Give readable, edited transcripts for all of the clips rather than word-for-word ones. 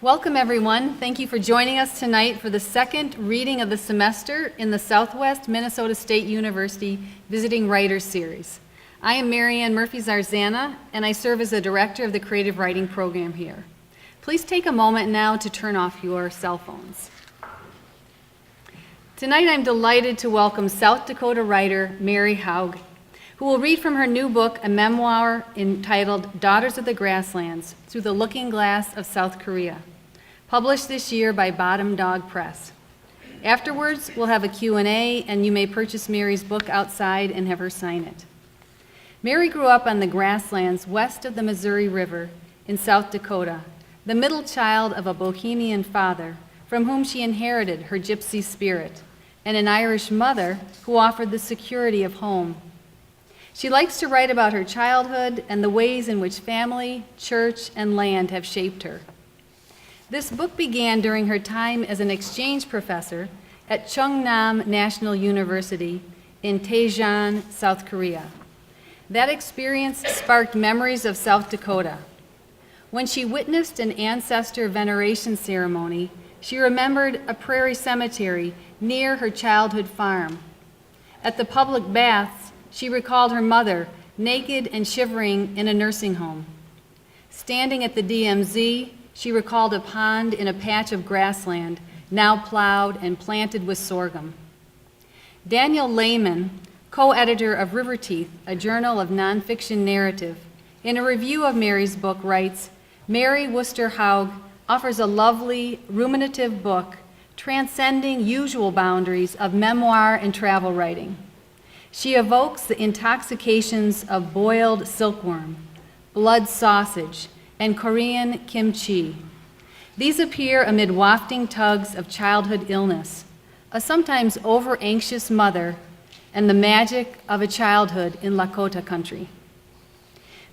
Welcome, everyone. Thank you for joining us tonight for the second reading of the semester in the Southwest Minnesota State University Visiting Writers Series. I am Marianne Murphy-Zarzana, and I serve as the director of the creative writing program here. Please take a moment now to turn off your cell phones. Tonight, I'm delighted to welcome South Dakota writer Mary Haug, who will read from her new book, a memoir entitled Daughters of the Grasslands, Through the Looking Glass of South Korea, published this year by Bottom Dog Press. Afterwards, we'll have a Q&A, and you may purchase Mary's book outside and have her sign it. Mary grew up on the grasslands west of the Missouri River in South Dakota, the middle child of a Bohemian father from whom she inherited her gypsy spirit, and an Irish mother who offered the security of home. She likes to write about her childhood and the ways in which family, church, and land have shaped her. This book began during her time as an exchange professor at Chungnam National University in Daejeon, South Korea. That experience sparked memories of South Dakota. When she witnessed an ancestor veneration ceremony, she remembered a prairie cemetery near her childhood farm. At the public baths, she recalled her mother, naked and shivering in a nursing home. Standing at the DMZ, she recalled a pond in a patch of grassland, now plowed and planted with sorghum. Daniel Lehman, co-editor of River Teeth, a journal of nonfiction narrative, in a review of Mary's book writes, Mary Woster Haug offers a lovely, ruminative book transcending usual boundaries of memoir and travel writing. She evokes the intoxications of boiled silkworm, blood sausage, and Korean kimchi. These appear amid wafting tugs of childhood illness, a sometimes over-anxious mother, and the magic of a childhood in Lakota country.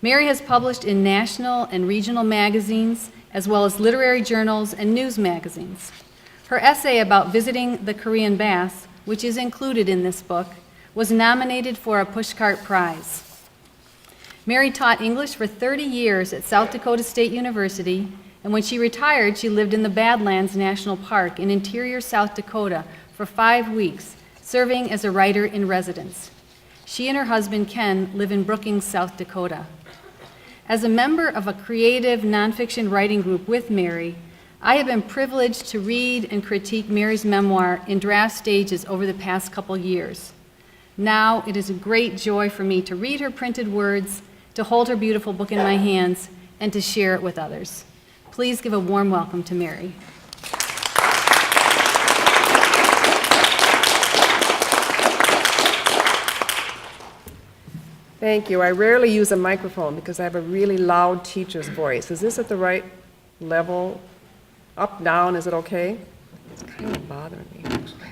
Mary has published in national and regional magazines, as well as literary journals and news magazines. Her essay about visiting the Korean baths, which is included in this book, was nominated for a Pushcart Prize. Mary taught English for 30 years at South Dakota State University, and when she retired, she lived in the Badlands National Park in interior South Dakota for 5 weeks, serving as a writer in residence. She and her husband, Ken, live in Brookings, South Dakota. As a member of a creative nonfiction writing group with Mary, I have been privileged to read and critique Mary's memoir in draft stages over the past couple years. Now, it is a great joy for me to read her printed words, to hold her beautiful book in my hands, and to share it with others. Please give a warm welcome to Mary. Thank you. I rarely use a microphone because I have a really loud teacher's voice. Is this at the right level? Up, down, is it okay? It's kind of bothering me, actually.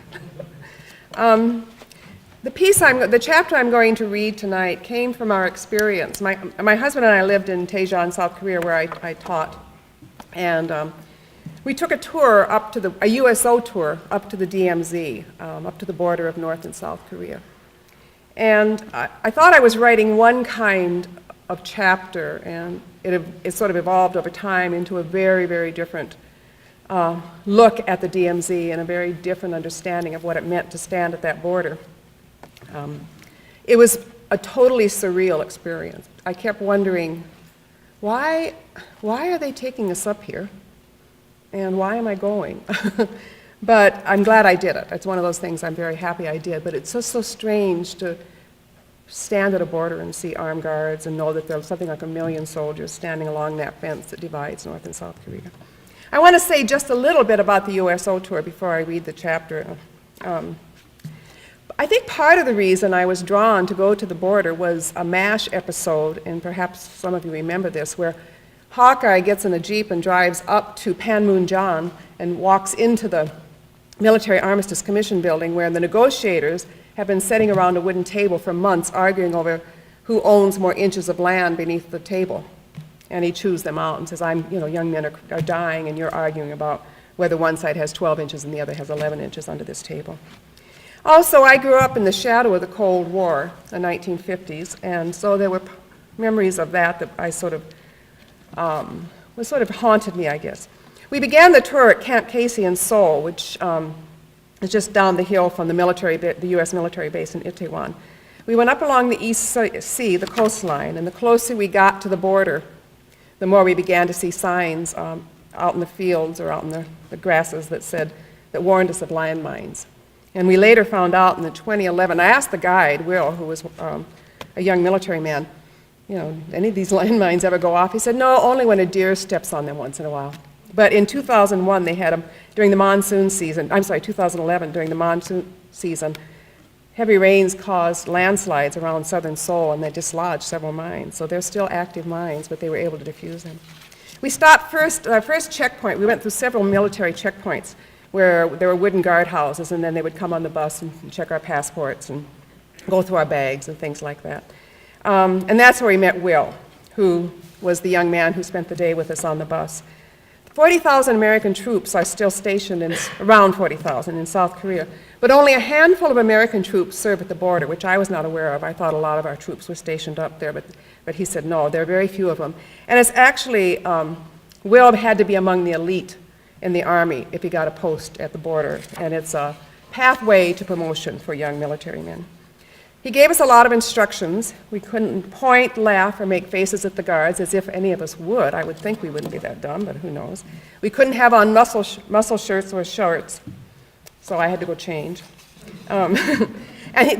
The chapter I'm going to read tonight came from our experience. My husband and I lived in Daejeon, South Korea, where I taught. And we took a tour a USO tour up to the DMZ, up to the border of North and South Korea. And I thought I was writing one kind of chapter, and it sort of evolved over time into a very, very different look at the DMZ and a very different understanding of what it meant to stand at that border. It was a totally surreal experience. I kept wondering, why are they taking us up here? And why am I going? But I'm glad I did it. It's one of those things I'm very happy I did. But it's just so strange to stand at a border and see armed guards and know that there's something like 1 million soldiers standing along that fence that divides North and South Korea. I want to say just a little bit about the USO tour before I read the chapter. I think part of the reason I was drawn to go to the border was a MASH episode, and perhaps some of you remember this, where Hawkeye gets in a Jeep and drives up to Panmunjom and walks into the Military Armistice Commission building where the negotiators have been sitting around a wooden table for months arguing over who owns more inches of land beneath the table. And he chews them out and says, young men are dying and you're arguing about whether one side has 12 inches and the other has 11 inches under this table. Also, I grew up in the shadow of the Cold War, the 1950s, and so there were memories of that I sort of haunted me, I guess. We began the tour at Camp Casey in Seoul, which is just down the hill from the U.S. military base in Itaewon. We went up along the East Sea, the coastline, and the closer we got to the border, the more we began to see signs out in the fields or out in the grasses that warned us of landmines. And we later found out in the 2011, I asked the guide, Will, who was a young military man, any of these landmines ever go off? He said, no, only when a deer steps on them once in a while. But in 2001, they had them during the monsoon season. 2011, during the monsoon season, heavy rains caused landslides around southern Seoul, and they dislodged several mines. So they're still active mines, but they were able to defuse them. We stopped our first checkpoint. We went through several military checkpoints where there were wooden guardhouses, and then they would come on the bus and check our passports and go through our bags and things like that. And that's where we met Will, who was the young man who spent the day with us on the bus. 40,000 American troops are still stationed around 40,000 in South Korea, but only a handful of American troops serve at the border, which I was not aware of. I thought a lot of our troops were stationed up there, but he said no, there are very few of them. And it's actually, Will had to be among the elite in the Army if he got a post at the border, and it's a pathway to promotion for young military men. He gave us a lot of instructions. We couldn't point, laugh, or make faces at the guards, as if any of us would. I would think we wouldn't be that dumb, but who knows. We couldn't have on muscle shirts or shorts, so I had to go change. And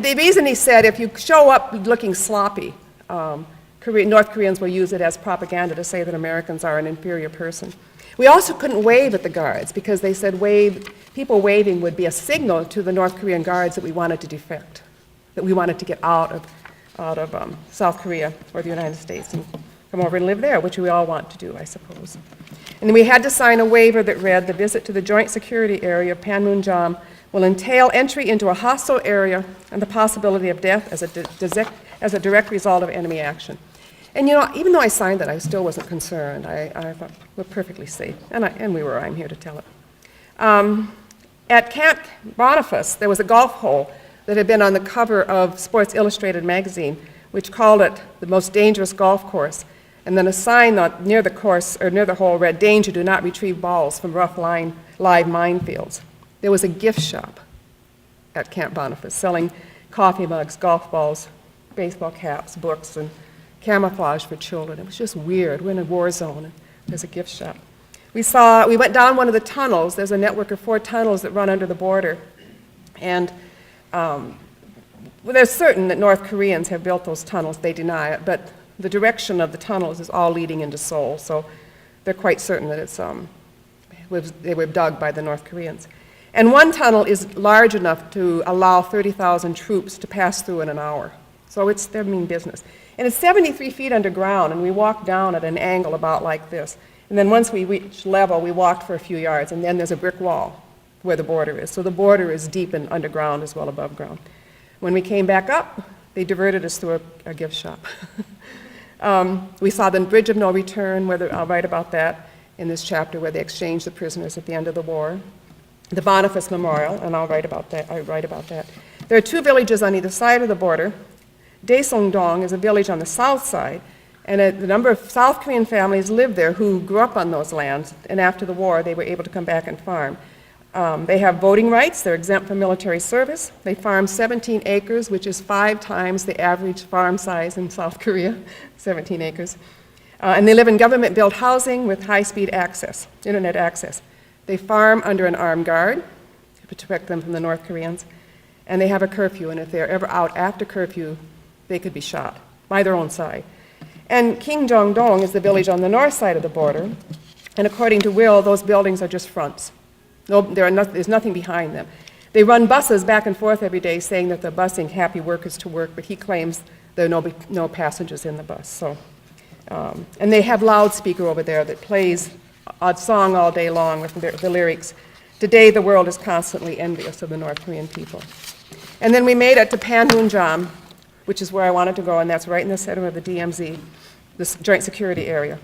the reason he said, if you show up looking sloppy, North Koreans will use it as propaganda to say that Americans are an inferior person. We also couldn't wave at the guards because they said people waving would be a signal to the North Korean guards that we wanted to defect, that we wanted to get out of South Korea or the United States and come over and live there, which we all want to do, I suppose. And then we had to sign a waiver that read, the visit to the joint security area of Panmunjom will entail entry into a hostile area and the possibility of death as a direct result of enemy action. And even though I signed that, I still wasn't concerned. I thought we're perfectly safe, and we were. I'm here to tell it. At Camp Boniface, there was a golf hole that had been on the cover of Sports Illustrated magazine, which called it the most dangerous golf course. And then a sign near the course, or near the hole, read, "Danger, do not retrieve balls from rough live minefields." There was a gift shop at Camp Boniface selling coffee mugs, golf balls, baseball caps, books, and camouflage for children. It was just weird. We're in a war zone, and there's a gift shop. We went down one of the tunnels. There's a network of 4 tunnels that run under the border. And they're certain that North Koreans have built those tunnels. They deny it, but the direction of the tunnels is all leading into Seoul, so they're quite certain that they were dug by the North Koreans. And one tunnel is large enough to allow 30,000 troops to pass through in an hour. So they're mean business. And it's 73 feet underground, and we walked down at an angle about like this. And then once we reached level, we walked for a few yards, and then there's a brick wall where the border is. So the border is deep and underground as well above ground. When we came back up, they diverted us through a gift shop. We saw the Bridge of No Return, I'll write about that in this chapter, where they exchanged the prisoners at the end of the war. The Boniface Memorial, and I write about that. There are 2 villages on either side of the border. Daesongdong is a village on the south side, and a number of South Korean families lived there who grew up on those lands, and after the war they were able to come back and farm. They have voting rights, they're exempt from military service. They farm 17 acres, which is 5 times the average farm size in South Korea, 17 acres. And they live in government-built housing with high-speed access, internet access. They farm under an armed guard to protect them from the North Koreans, and they have a curfew, and if they're ever out after curfew, they could be shot by their own side. And Kingjongdong is the village on the north side of the border, and according to Will, those buildings are just fronts. There's nothing behind them. They run buses back and forth every day saying that they're busing happy workers to work, but he claims there are no passengers in the bus. So, and they have loudspeaker over there that plays a song all day long with the lyrics, "Today the world is constantly envious of the North Korean people." And then we made it to Panmunjom, which is where I wanted to go, and that's right in the center of the DMZ, this joint security area.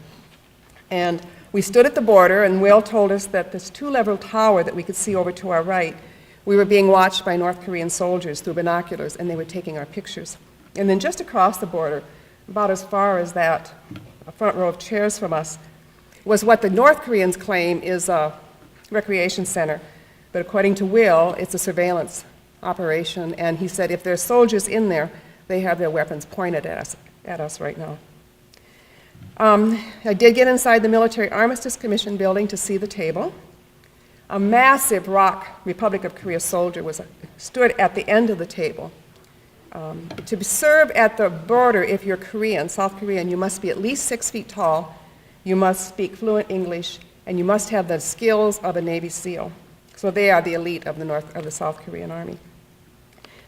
And we stood at the border, and Will told us that this 2-level tower that we could see over to our right, we were being watched by North Korean soldiers through binoculars, and they were taking our pictures. And then just across the border, about as far as that, a front row of chairs from us, was what the North Koreans claim is a recreation center. But according to Will, it's a surveillance operation, and he said if there's soldiers in there, they have their weapons pointed at us right now. I did get inside the Military Armistice Commission building to see the table. A massive ROK, Republic of Korea soldier, stood at the end of the table. To serve at the border, if you're Korean, South Korean, you must be at least 6 feet tall, you must speak fluent English, and you must have the skills of a Navy SEAL. So they are the elite of the South Korean Army.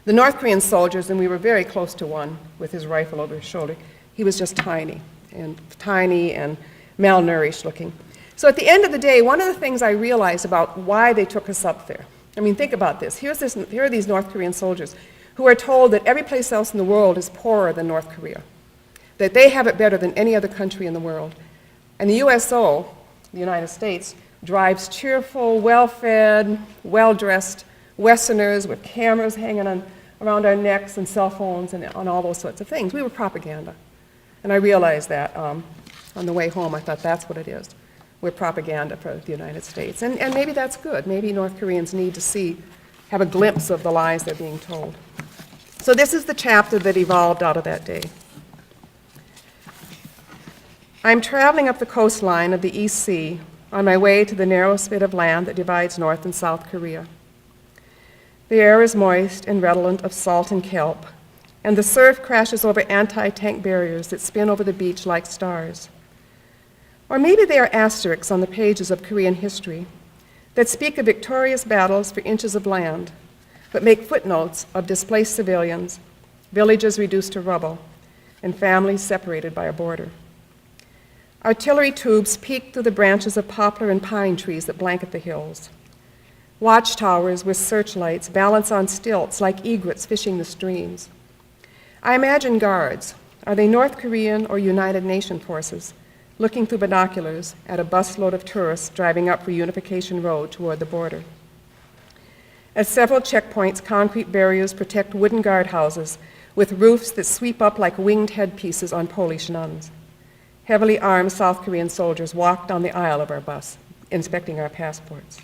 The North Korean soldiers, and we were very close to one with his rifle over his shoulder, he was just tiny and malnourished looking. So at the end of the day, one of the things I realized about why they took us up there, I mean, think about this. Here are these North Korean soldiers who are told that every place else in the world is poorer than North Korea, that they have it better than any other country in the world. And the USO, the United States, drives cheerful, well-fed, well-dressed Westerners with cameras hanging around our necks and cell phones and on all those sorts of things. We were propaganda. And I realized that on the way home. I thought, that's what it is. We're propaganda for the United States. And maybe that's good. Maybe North Koreans need to have a glimpse of the lies they're being told. So this is the chapter that evolved out of that day. I'm traveling up the coastline of the East Sea on my way to the narrow spit of land that divides North and South Korea. The air is moist and redolent of salt and kelp, and the surf crashes over anti-tank barriers that spin over the beach like stars. Or maybe they are asterisks on the pages of Korean history that speak of victorious battles for inches of land, but make footnotes of displaced civilians, villages reduced to rubble, and families separated by a border. Artillery tubes peek through the branches of poplar and pine trees that blanket the hills. Watchtowers with searchlights balance on stilts like egrets fishing the streams. I imagine guards, are they North Korean or United Nations forces, looking through binoculars at a busload of tourists driving up Reunification Road toward the border. At several checkpoints, concrete barriers protect wooden guardhouses with roofs that sweep up like winged headpieces on Polish nuns. Heavily armed South Korean soldiers walk down the aisle of our bus, inspecting our passports.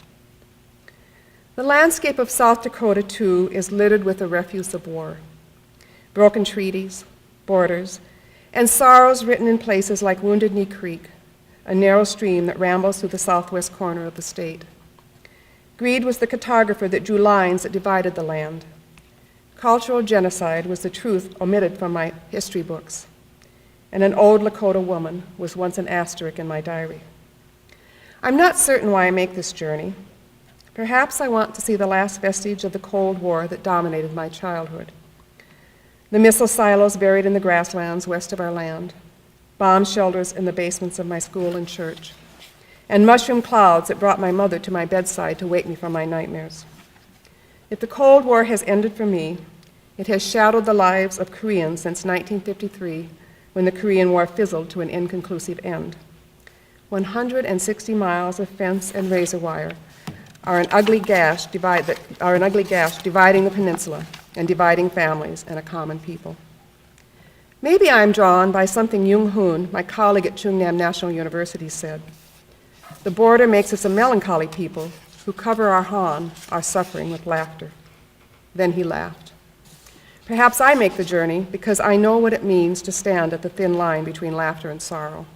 The landscape of South Dakota, too, is littered with the refuse of war. Broken treaties, borders, and sorrows written in places like Wounded Knee Creek, a narrow stream that rambles through the southwest corner of the state. Greed was the cartographer that drew lines that divided the land. Cultural genocide was the truth omitted from my history books. And an old Lakota woman was once an asterisk in my diary. I'm not certain why I make this journey. Perhaps I want to see the last vestige of the Cold War that dominated my childhood. The missile silos buried in the grasslands west of our land, bomb shelters in the basements of my school and church, and mushroom clouds that brought my mother to my bedside to wake me from my nightmares. If the Cold War has ended for me, it has shadowed the lives of Koreans since 1953, when the Korean War fizzled to an inconclusive end. 160 miles of fence and razor wire are an ugly gash dividing the peninsula and dividing families and a common people. Maybe I'm drawn by something Jung Hoon, my colleague at Chungnam National University, said. The border makes us a melancholy people who cover our suffering with laughter. Then he laughed. Perhaps I make the journey because I know what it means to stand at the thin line between laughter and sorrow.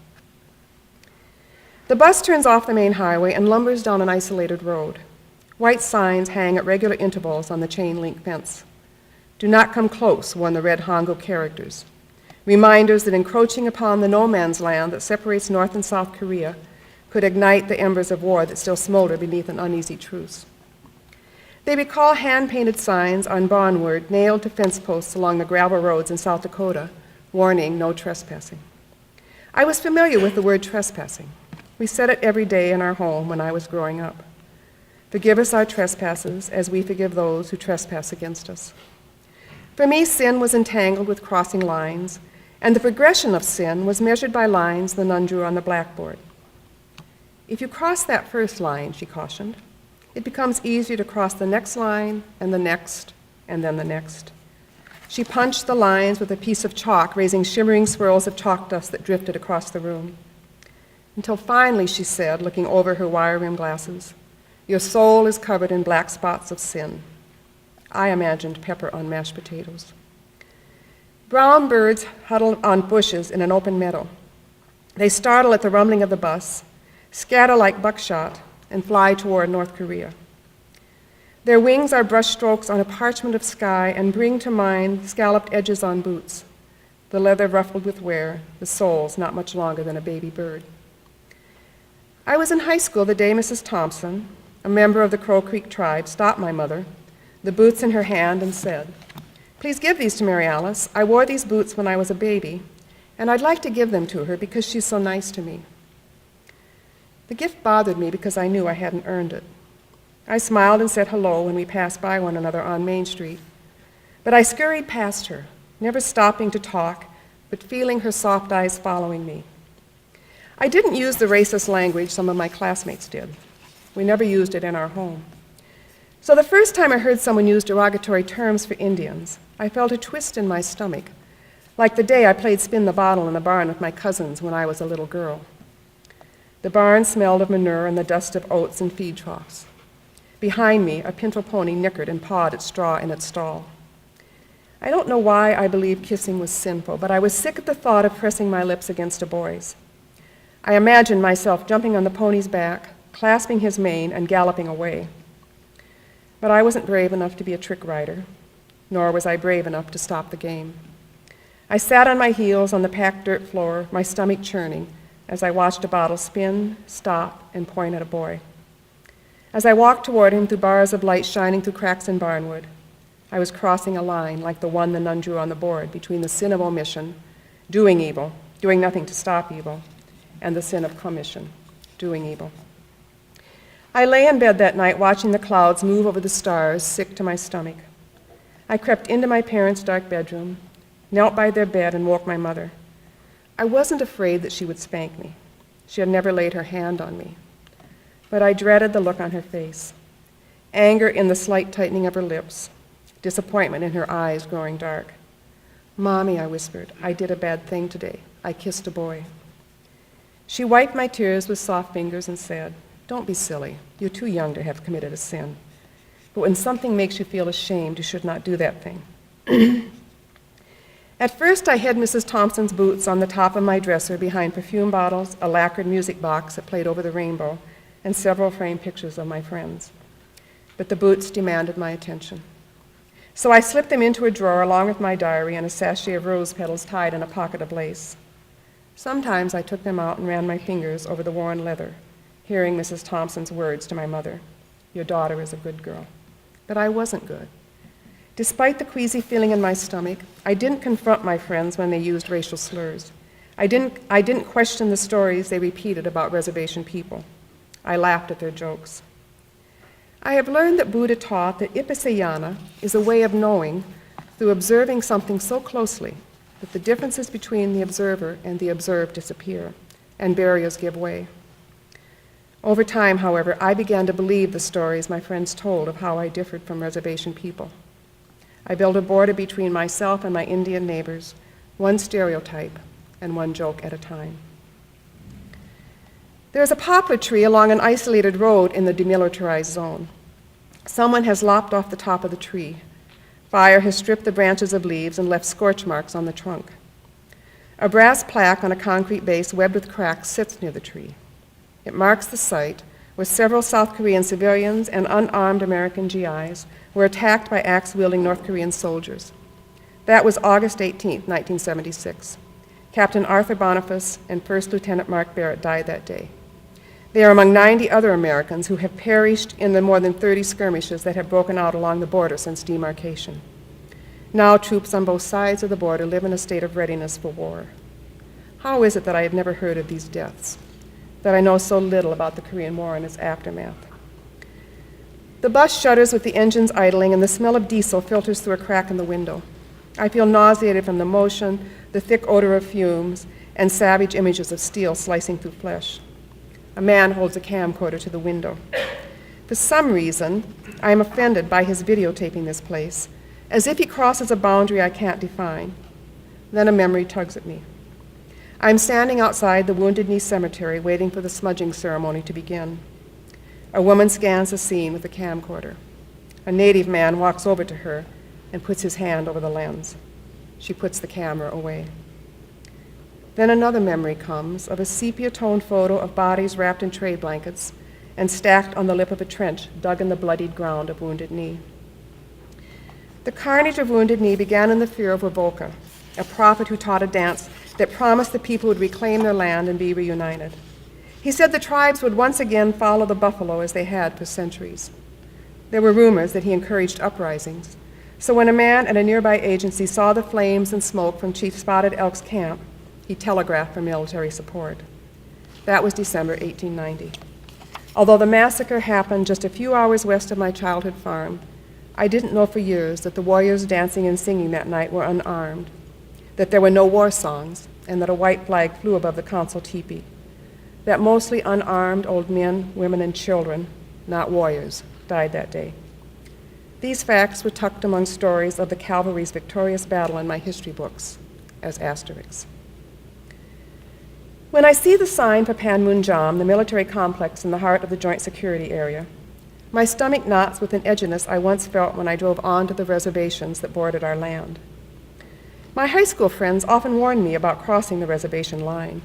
The bus turns off the main highway and lumbers down an isolated road. White signs hang at regular intervals on the chain-link fence. Do not come close, warn the red Hangul characters. Reminders that encroaching upon the no man's land that separates North and South Korea could ignite the embers of war that still smolder beneath an uneasy truce. They recall hand-painted signs on Bonward nailed to fence posts along the gravel roads in South Dakota, warning no trespassing. I was familiar with the word trespassing. We said it every day in our home when I was growing up. Forgive us our trespasses as we forgive those who trespass against us. For me, sin was entangled with crossing lines, and the progression of sin was measured by lines the nun drew on the blackboard. If you cross that first line, she cautioned, it becomes easier to cross the next line, and the next, and then the next. She punched the lines with a piece of chalk, raising shimmering swirls of chalk dust that drifted across the room. until finally she said, looking over her wire-rimmed glasses, "Your soul is covered in black spots of sin." I imagined pepper on mashed potatoes. Brown birds huddle on bushes in an open meadow. They startle at the rumbling of the bus, scatter like buckshot, and fly toward North Korea. Their wings are brushstrokes on a parchment of sky and bring to mind scalloped edges on boots, the leather ruffled with wear, the soles not much longer than a baby bird. I was in high school the day Mrs. Thompson, a member of the Crow Creek tribe, stopped my mother, the boots in her hand, and said, "Please give these to Mary Alice. I wore these boots when I was a baby, and I'd like to give them to her because she's so nice to me." The gift bothered me because I knew I hadn't earned it. I smiled and said hello when we passed by one another on Main Street, but I scurried past her, never stopping to talk, but feeling her soft eyes following me. I didn't use the racist language some of my classmates did. We never used it in our home. So the first time I heard someone use derogatory terms for Indians, I felt a twist in my stomach, like the day I played spin the bottle in the barn with my cousins when I was a little girl. The barn smelled of manure and the dust of oats and feed troughs. Behind me, a pinto pony nickered and pawed at straw in its stall. I don't know why I believed kissing was sinful, but I was sick at the thought of pressing my lips against a boy's. I imagined myself jumping on the pony's back, clasping his mane, and galloping away. But I wasn't brave enough to be a trick rider, nor was I brave enough to stop the game. I sat on my heels on the packed dirt floor, my stomach churning, as I watched a bottle spin, stop, and point at a boy. As I walked toward him through bars of light shining through cracks in barnwood, I was crossing a line like the one the nun drew on the board between the sin of omission, doing evil, doing nothing to stop evil, and the sin of commission, doing evil. I lay in bed that night watching the clouds move over the stars, sick to my stomach. I crept into my parents' dark bedroom, knelt by their bed, and woke my mother. I wasn't afraid that she would spank me. She had never laid her hand on me. But I dreaded the look on her face, anger in the slight tightening of her lips, disappointment in her eyes growing dark. "Mommy," I whispered, "I did a bad thing today. I kissed a boy." She wiped my tears with soft fingers and said, "Don't be silly. You're too young to have committed a sin. But when something makes you feel ashamed, you should not do that thing." At first, I hid Mrs. Thompson's boots on the top of my dresser behind perfume bottles, a lacquered music box that played over the rainbow, and several framed pictures of my friends. But the boots demanded my attention. So I slipped them into a drawer along with my diary and a sachet of rose petals tied in a pocket of lace. Sometimes I took them out and ran my fingers over the worn leather, hearing Mrs. Thompson's words to my mother, "Your daughter is a good girl." But I wasn't good. Despite the queasy feeling in my stomach, I didn't confront my friends when they used racial slurs. I didn't question the stories they repeated about reservation people. I laughed at their jokes. I have learned that Buddha taught that ipasayana is a way of knowing through observing something so closely that the differences between the observer and the observed disappear and barriers give way. Over time, however, I began to believe the stories my friends told of how I differed from reservation people. I built a border between myself and my Indian neighbors, one stereotype and one joke at a time. There is a poplar tree along an isolated road in the demilitarized zone. Someone has lopped off the top of the tree. Fire has stripped the branches of leaves and left scorch marks on the trunk. A brass plaque on a concrete base webbed with cracks sits near the tree. It marks the site where several South Korean civilians and unarmed American GIs were attacked by axe-wielding North Korean soldiers. That was August 18, 1976. Captain Arthur Boniface and First Lieutenant Mark Barrett died that day. They are among 90 other Americans who have perished in the more than 30 skirmishes that have broken out along the border since demarcation. Now troops on both sides of the border live in a state of readiness for war. How is it that I have never heard of these deaths, that I know so little about the Korean War and its aftermath? The bus shudders with the engines idling, and the smell of diesel filters through a crack in the window. I feel nauseated from the motion, the thick odor of fumes, and savage images of steel slicing through flesh. A man holds a camcorder to the window. For some reason, I am offended by his videotaping this place, as if he crosses a boundary I can't define. Then a memory tugs at me. I'm standing outside the Wounded Knee Cemetery waiting for the smudging ceremony to begin. A woman scans the scene with a camcorder. A native man walks over to her and puts his hand over the lens. She puts the camera away. Then another memory comes of a sepia-toned photo of bodies wrapped in trade blankets and stacked on the lip of a trench dug in the bloodied ground of Wounded Knee. The carnage of Wounded Knee began in the fear of Wovolka, a prophet who taught a dance that promised the people would reclaim their land and be reunited. He said the tribes would once again follow the buffalo as they had for centuries. There were rumors that he encouraged uprisings, so when a man at a nearby agency saw the flames and smoke from Chief Spotted Elk's camp, he telegraphed for military support. That was December 1890. Although the massacre happened just a few hours west of my childhood farm, I didn't know for years that the warriors dancing and singing that night were unarmed, that there were no war songs, and that a white flag flew above the council teepee, that mostly unarmed old men, women, and children, not warriors, died that day. These facts were tucked among stories of the cavalry's victorious battle in my history books as asterisks. When I see the sign for Panmunjom, the military complex in the heart of the Joint Security Area, my stomach knots with an edginess I once felt when I drove onto the reservations that bordered our land. My high school friends often warned me about crossing the reservation line.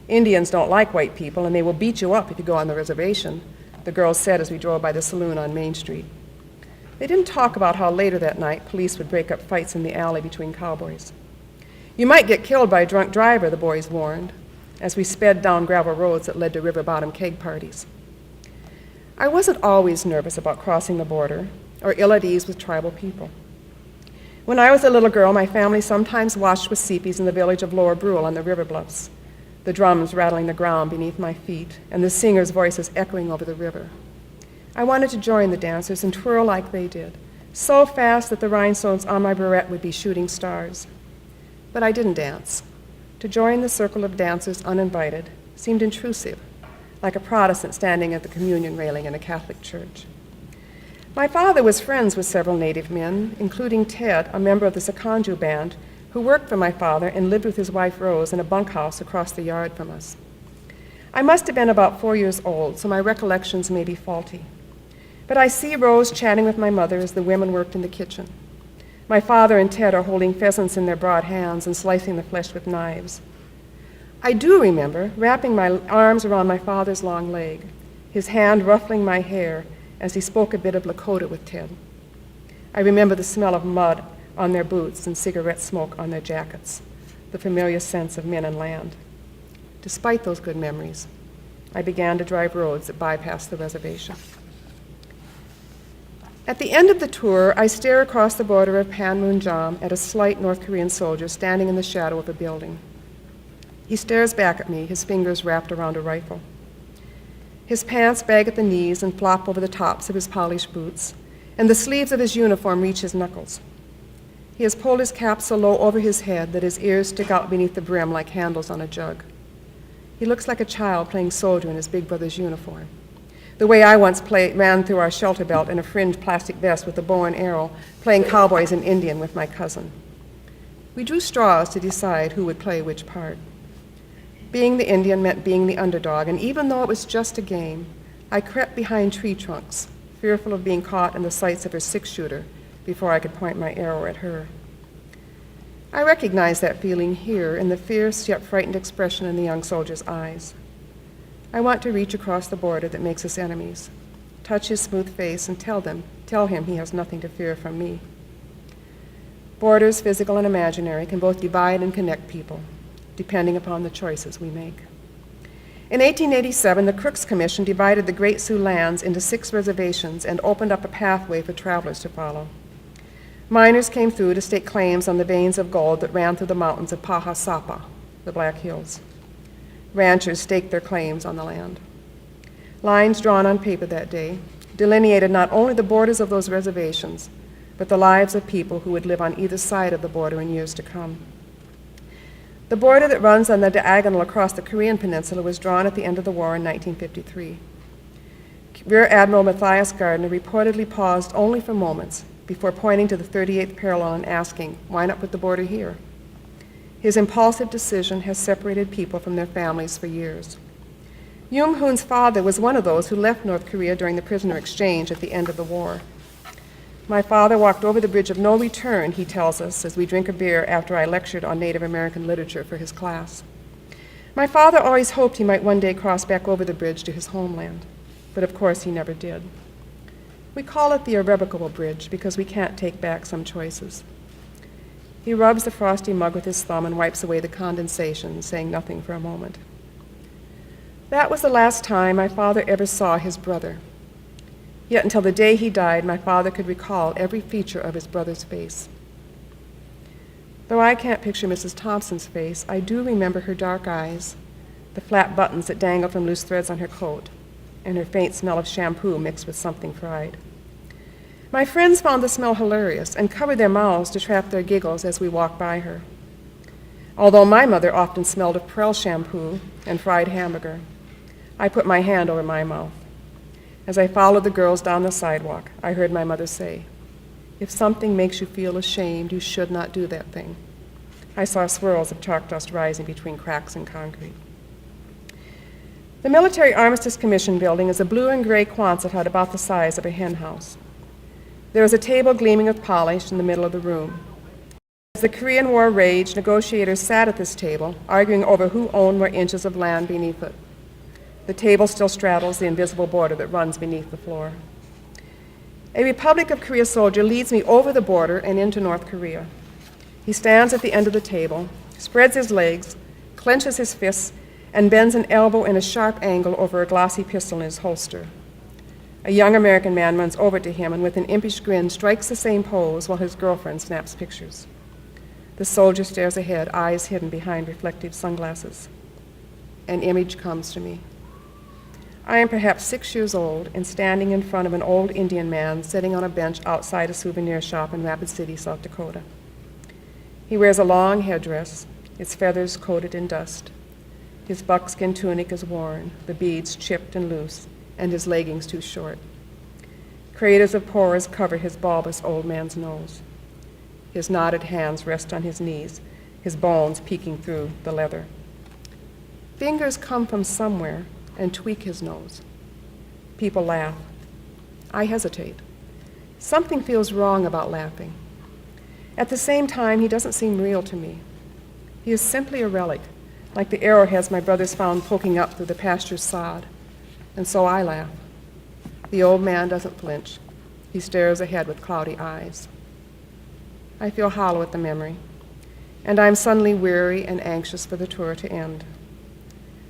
Indians don't like white people, and they will beat you up if you go on the reservation, the girls said as we drove by the saloon on Main Street. They didn't talk about how later that night police would break up fights in the alley between cowboys. You might get killed by a drunk driver, the boys warned, as we sped down gravel roads that led to river bottom keg parties. I wasn't always nervous about crossing the border or ill at ease with tribal people. When I was a little girl, my family sometimes watched with seepies in the village of Lower Brule on the river bluffs, the drums rattling the ground beneath my feet and the singers' voices echoing over the river. I wanted to join the dancers and twirl like they did, so fast that the rhinestones on my beret would be shooting stars. But I didn't dance. To join the circle of dancers uninvited seemed intrusive, like a Protestant standing at the communion railing in a Catholic church. My father was friends with several native men, including Ted, a member of the Sakanju band, who worked for my father and lived with his wife Rose in a bunkhouse across the yard from us. I must have been about 4 years old, so my recollections may be faulty. But I see Rose chatting with my mother as the women worked in the kitchen. My father and Ted are holding pheasants in their broad hands and slicing the flesh with knives. I do remember wrapping my arms around my father's long leg, his hand ruffling my hair as he spoke a bit of Lakota with Ted. I remember the smell of mud on their boots and cigarette smoke on their jackets, the familiar sense of men and land. Despite those good memories, I began to drive roads that bypassed the reservation. At the end of the tour, I stare across the border of Panmunjom at a slight North Korean soldier standing in the shadow of a building. He stares back at me, his fingers wrapped around a rifle. His pants bag at the knees and flop over the tops of his polished boots, and the sleeves of his uniform reach his knuckles. He has pulled his cap so low over his head that his ears stick out beneath the brim like handles on a jug. He looks like a child playing soldier in his big brother's uniform, the way I once ran through our shelter belt in a fringed plastic vest with a bow and arrow, playing cowboys and Indian with my cousin. We drew straws to decide who would play which part. Being the Indian meant being the underdog, and even though it was just a game, I crept behind tree trunks, fearful of being caught in the sights of her six-shooter before I could point my arrow at her. I recognize that feeling here in the fierce yet frightened expression in the young soldier's eyes. I want to reach across the border that makes us enemies, touch his smooth face, and tell him he has nothing to fear from me. Borders, physical and imaginary, can both divide and connect people, depending upon the choices we make. In 1887, the Crooks Commission divided the Great Sioux lands into 6 reservations and opened up a pathway for travelers to follow. Miners came through to stake claims on the veins of gold that ran through the mountains of Pahasapa, the Black Hills. Ranchers staked their claims on the land. Lines drawn on paper that day delineated not only the borders of those reservations, but the lives of people who would live on either side of the border in years to come. The border that runs on the diagonal across the Korean peninsula was drawn at the end of the war in 1953. Rear Admiral Matthias Gardner reportedly paused only for moments before pointing to the 38th parallel and asking, "Why not put the border here?" His impulsive decision has separated people from their families for years. Jung Hoon's father was one of those who left North Korea during the prisoner exchange at the end of the war. My father walked over the bridge of no return, he tells us, as we drink a beer after I lectured on Native American literature for his class. My father always hoped he might one day cross back over the bridge to his homeland, but of course he never did. We call it the irrevocable bridge because we can't take back some choices. He rubs the frosty mug with his thumb and wipes away the condensation, saying nothing for a moment. That was the last time my father ever saw his brother. Yet until the day he died, my father could recall every feature of his brother's face. Though I can't picture Mrs. Thompson's face, I do remember her dark eyes, the flat buttons that dangled from loose threads on her coat, and her faint smell of shampoo mixed with something fried. My friends found the smell hilarious and covered their mouths to trap their giggles as we walked by her. Although my mother often smelled of Prel shampoo and fried hamburger, I put my hand over my mouth. As I followed the girls down the sidewalk, I heard my mother say, "If something makes you feel ashamed, you should not do that thing." I saw swirls of chalk dust rising between cracks in concrete. The Military Armistice Commission building is a blue and gray Quonset hut about the size of a hen house. There is a table gleaming with polish in the middle of the room. As the Korean War raged, negotiators sat at this table, arguing over who owned more inches of land beneath it. The table still straddles the invisible border that runs beneath the floor. A Republic of Korea soldier leads me over the border and into North Korea. He stands at the end of the table, spreads his legs, clenches his fists, and bends an elbow in a sharp angle over a glossy pistol in his holster. A young American man runs over to him and with an impish grin strikes the same pose while his girlfriend snaps pictures. The soldier stares ahead, eyes hidden behind reflective sunglasses. An image comes to me. I am perhaps 6 years old and standing in front of an old Indian man sitting on a bench outside a souvenir shop in Rapid City, South Dakota. He wears a long headdress, its feathers coated in dust. His buckskin tunic is worn, the beads chipped and loose, and his leggings too short. Craters of pores cover his bulbous old man's nose. His knotted hands rest on his knees, his bones peeking through the leather. Fingers come from somewhere and tweak his nose. People laugh. I hesitate. Something feels wrong about laughing. At the same time, he doesn't seem real to me. He is simply a relic, like the arrowheads my brothers found poking up through the pasture's sod. And so I laugh. The old man doesn't flinch. He stares ahead with cloudy eyes. I feel hollow at the memory, and I'm suddenly weary and anxious for the tour to end.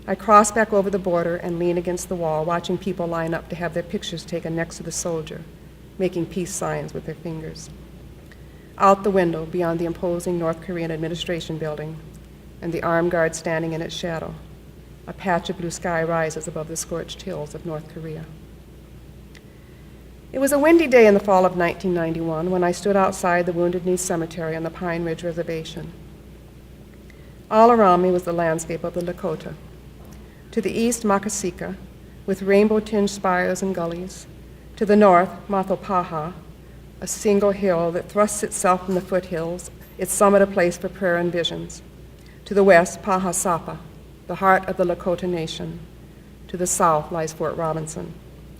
I cross back over the border and lean against the wall, watching people line up to have their pictures taken next to the soldier, making peace signs with their fingers. Out the window, beyond the imposing North Korean administration building and the armed guard standing in its shadow, a patch of blue sky rises above the scorched hills of North Korea. It was a windy day in the fall of 1991 when I stood outside the Wounded Knee Cemetery on the Pine Ridge Reservation. All around me was the landscape of the Lakota. To the east, Makasika, with rainbow-tinged spires and gullies. To the north, Mathopaha, a single hill that thrusts itself from the foothills, its summit a place for prayer and visions. To the west, Pahasapa, the heart of the Lakota Nation. To the south lies Fort Robinson,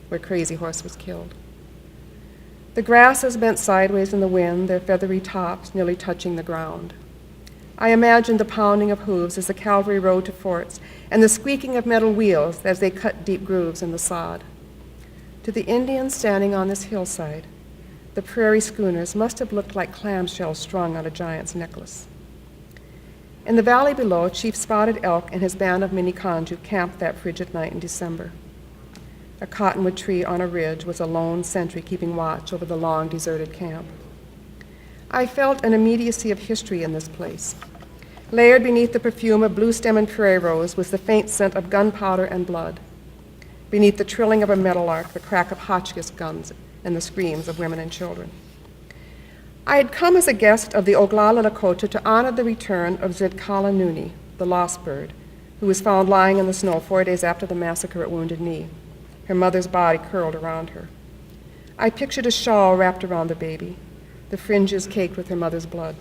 where Crazy Horse was killed. The grasses bent sideways in the wind, their feathery tops nearly touching the ground. I imagined the pounding of hooves as the cavalry rode to forts, and the squeaking of metal wheels as they cut deep grooves in the sod. To the Indians standing on this hillside, the prairie schooners must have looked like clamshells strung on a giant's necklace. In the valley below, Chief Spotted Elk and his band of Miniconjou camped that frigid night in December. A cottonwood tree on a ridge was a lone sentry keeping watch over the long deserted camp. I felt an immediacy of history in this place. Layered beneath the perfume of blue stem and prairie rose was the faint scent of gunpowder and blood. Beneath the trilling of a meadowlark, the crack of Hotchkiss guns and the screams of women and children. I had come as a guest of the Oglala Lakota to honor the return of Zidkala Nuni, the lost bird, who was found lying in the snow 4 days after the massacre at Wounded Knee, her mother's body curled around her. I pictured a shawl wrapped around the baby, the fringes caked with her mother's blood.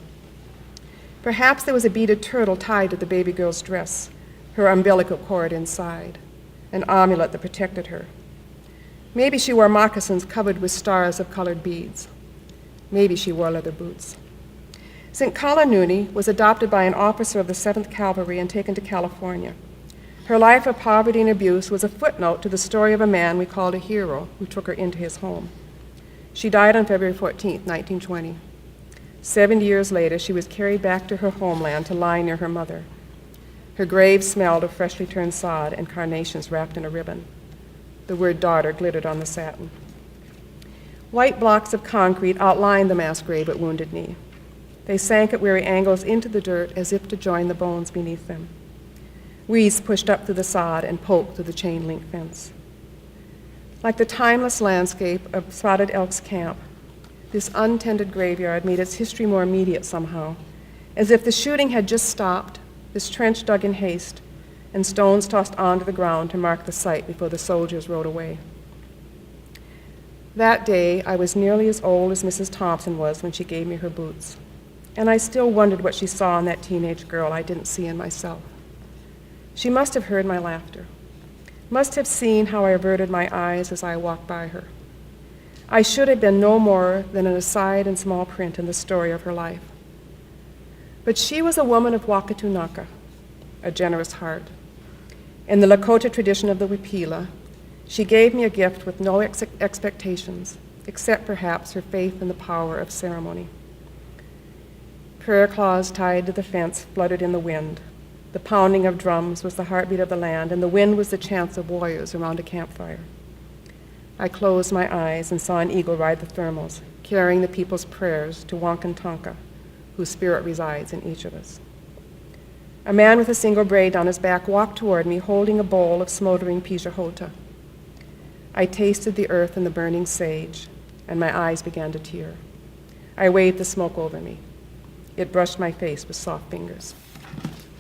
Perhaps there was a beaded turtle tied to the baby girl's dress, her umbilical cord inside, an amulet that protected her. Maybe she wore moccasins covered with stars of colored beads. Maybe she wore leather boots. St. Kalanuni was adopted by an officer of the 7th Cavalry and taken to California. Her life of poverty and abuse was a footnote to the story of a man we called a hero who took her into his home. She died on February 14, 1920. 70 years later, she was carried back to her homeland to lie near her mother. Her grave smelled of freshly turned sod and carnations wrapped in a ribbon. The word daughter glittered on the satin. White blocks of concrete outlined the mass grave at Wounded Knee. They sank at weary angles into the dirt as if to join the bones beneath them. Weeds pushed up through the sod and poked through the chain-link fence. Like the timeless landscape of Spotted Elk's camp, this untended graveyard made its history more immediate somehow, as if the shooting had just stopped, this trench dug in haste, and stones tossed onto the ground to mark the site before the soldiers rode away. That day, I was nearly as old as Mrs. Thompson was when she gave me her boots, and I still wondered what she saw in that teenage girl I didn't see in myself. She must have heard my laughter, must have seen how I averted my eyes as I walked by her. I should have been no more than an aside in small print in the story of her life. But she was a woman of Wakatunaka, a generous heart. In the Lakota tradition of the Wipila, she gave me a gift with no expectations, except perhaps her faith in the power of ceremony. Prayer claws tied to the fence fluttered in the wind. The pounding of drums was the heartbeat of the land, and the wind was the chants of warriors around a campfire. I closed my eyes and saw an eagle ride the thermals, carrying the people's prayers to Wankantanka, whose spirit resides in each of us. A man with a single braid down his back walked toward me, holding a bowl of smoldering pijahota. I tasted the earth and the burning sage, and my eyes began to tear. I waved the smoke over me. It brushed my face with soft fingers.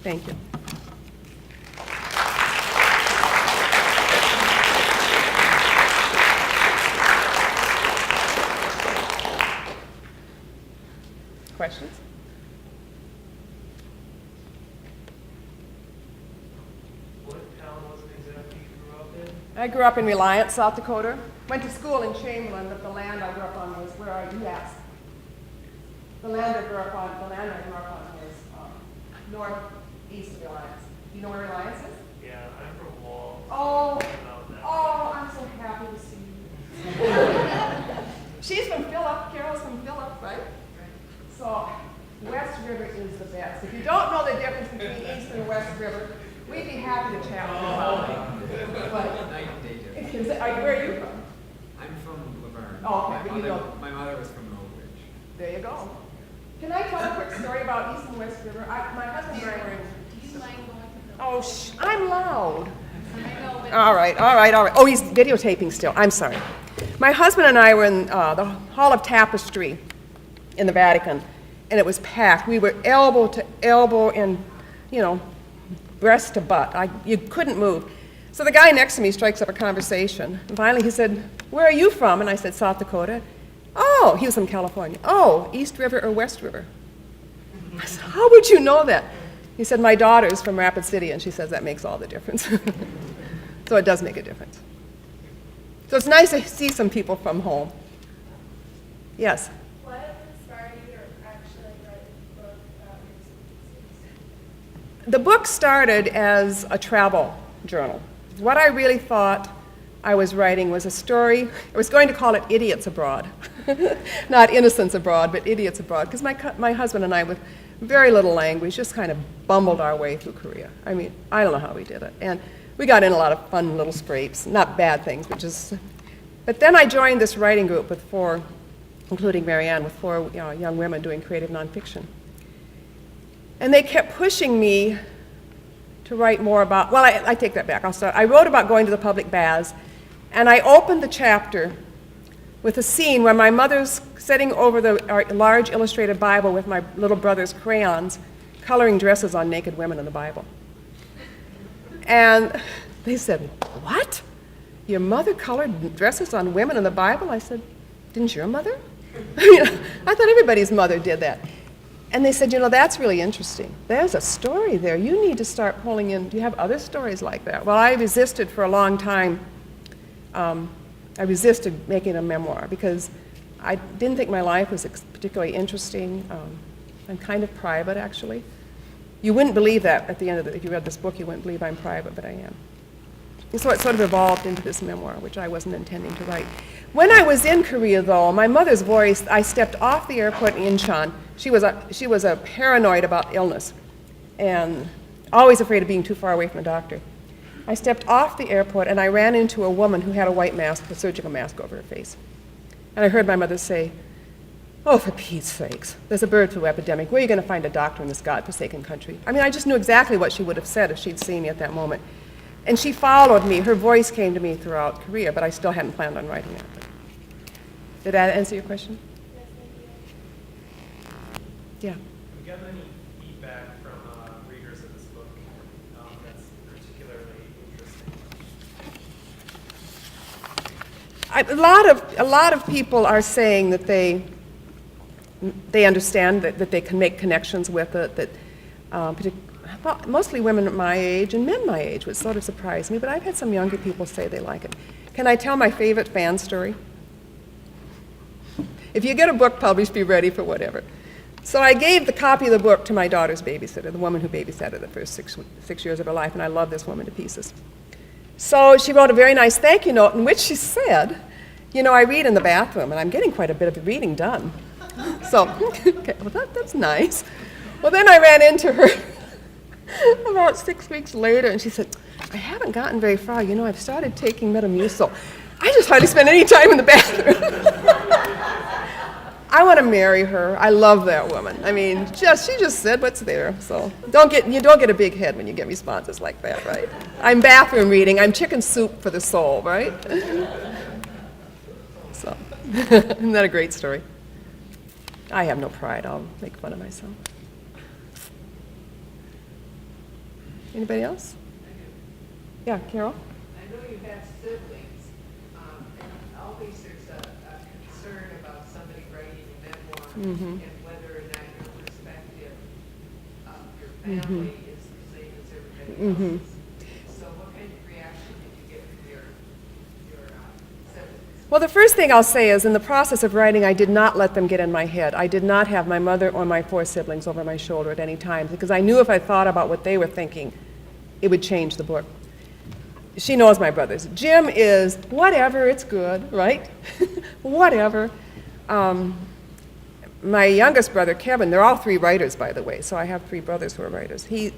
Thank you. Questions? What town was it exactly you grew up in? I grew up in Reliance, South Dakota. Went to school in Chamberlain, but the land I grew up on was where you asked. The land I grew up on is northeast of Reliance. Do you know where Reliance is? Yeah, I'm from Wall. Oh, About that. I'm so happy to see you. She's from Phillip. Carol's from Phillip, right? So West River is the best. If you don't know the difference between East and West River, we'd be happy to chat with you about it. But where are you from? I'm from Laverne. Oh, okay, but you know. My mother was from Oak Ridge. There you go. Can I tell a quick story about East and West River? My husband and I were in. I'm loud. All right. Oh, he's videotaping still. I'm sorry. My husband and I were in the Hall of Tapestry in the Vatican, and it was packed. We were elbow to elbow and, breast to butt. You couldn't move. So the guy next to me strikes up a conversation. And finally he said, "Where are you from?" And I said, "South Dakota." "Oh," he was from California. "Oh, East River or West River?" I said, "How would you know that?" He said, "My daughter's from Rapid City," and she says that makes all the difference. So it does make a difference. So it's nice to see some people from home. Yes? What inspired you to actually write a book about your The book started as a travel journal. What I really thought I was writing was a story. I was going to call it Idiots Abroad. Not Innocents Abroad, but Idiots Abroad, because my husband and I, with very little language, just kind of bumbled our way through Korea. I mean, I don't know how we did it. And we got in a lot of fun little scrapes, not bad things, but just. But then I joined this writing group with four, including Marianne, with four young women doing creative nonfiction. And they kept pushing me to write more about, well, I take that back. I wrote about going to the public baths, and I opened the chapter with a scene where my mother's sitting over our large illustrated Bible with my little brother's crayons, coloring dresses on naked women in the Bible. And they said, "What? Your mother colored dresses on women in the Bible?" I said, "Didn't your mother?" I thought everybody's mother did that. And they said, that's really interesting. There's a story there. You need to start pulling in. Do you have other stories like that? Well, I resisted for a long time. I resisted making a memoir because I didn't think my life was particularly interesting. I'm kind of private, actually. You wouldn't believe that at the end of it. If you read this book, you wouldn't believe I'm private, but I am. And so it sort of evolved into this memoir, which I wasn't intending to write. When I was in Korea, though, my mother's voice, I stepped off the airport in Incheon. She was a paranoid about illness and always afraid of being too far away from a doctor. I stepped off the airport and I ran into a woman who had a white mask, a surgical mask over her face. And I heard my mother say, "Oh, for Pete's sakes, there's a bird flu epidemic. Where are you going to find a doctor in this godforsaken country?" I mean, I just knew exactly what she would have said if she'd seen me at that moment. And she followed me. Her voice came to me throughout Korea, but I still hadn't planned on writing it. Did that answer your question? Yes, thank you. Yeah. Have you gotten any feedback from readers of this book that's particularly interesting? A lot of people are saying that they understand that they can make connections with it. That well, mostly women at my age and men my age, which sort of surprised me. But I've had some younger people say they like it. Can I tell my favorite fan story? If you get a book published, be ready for whatever. So I gave the copy of the book to my daughter's babysitter, the woman who babysat her the first six years of her life, and I love this woman to pieces. So she wrote a very nice thank you note in which she said, I read in the bathroom, and I'm getting quite a bit of the reading done. So, okay, well, that's nice. Well, then I ran into her about 6 weeks later, and she said, "I haven't gotten very far. I've started taking Metamucil. I just hardly spend any time in the bathroom." I want to marry her. I love that woman. I mean, she just said what's there. So you don't get a big head when you get responses like that, right? I'm bathroom reading. I'm chicken soup for the soul, right? So, isn't that a great story? I have no pride. I'll make fun of myself. Anybody else? Yeah, Carol? I know you have siblings, and always there's a concern about somebody writing a memoir and whether or not your perspective of your family is the same as everybody else's. So what kind of reaction did you get from your siblings? Well, the first thing I'll say is in the process of writing, I did not let them get in my head. I did not have my mother or my 4 siblings over my shoulder at any time because I knew if I thought about what they were thinking, it would change the book. She knows my brothers. Jim is whatever, it's good, right? Whatever. My youngest brother, Kevin, they're all 3 writers, by the way, so I have 3 brothers who are writers. He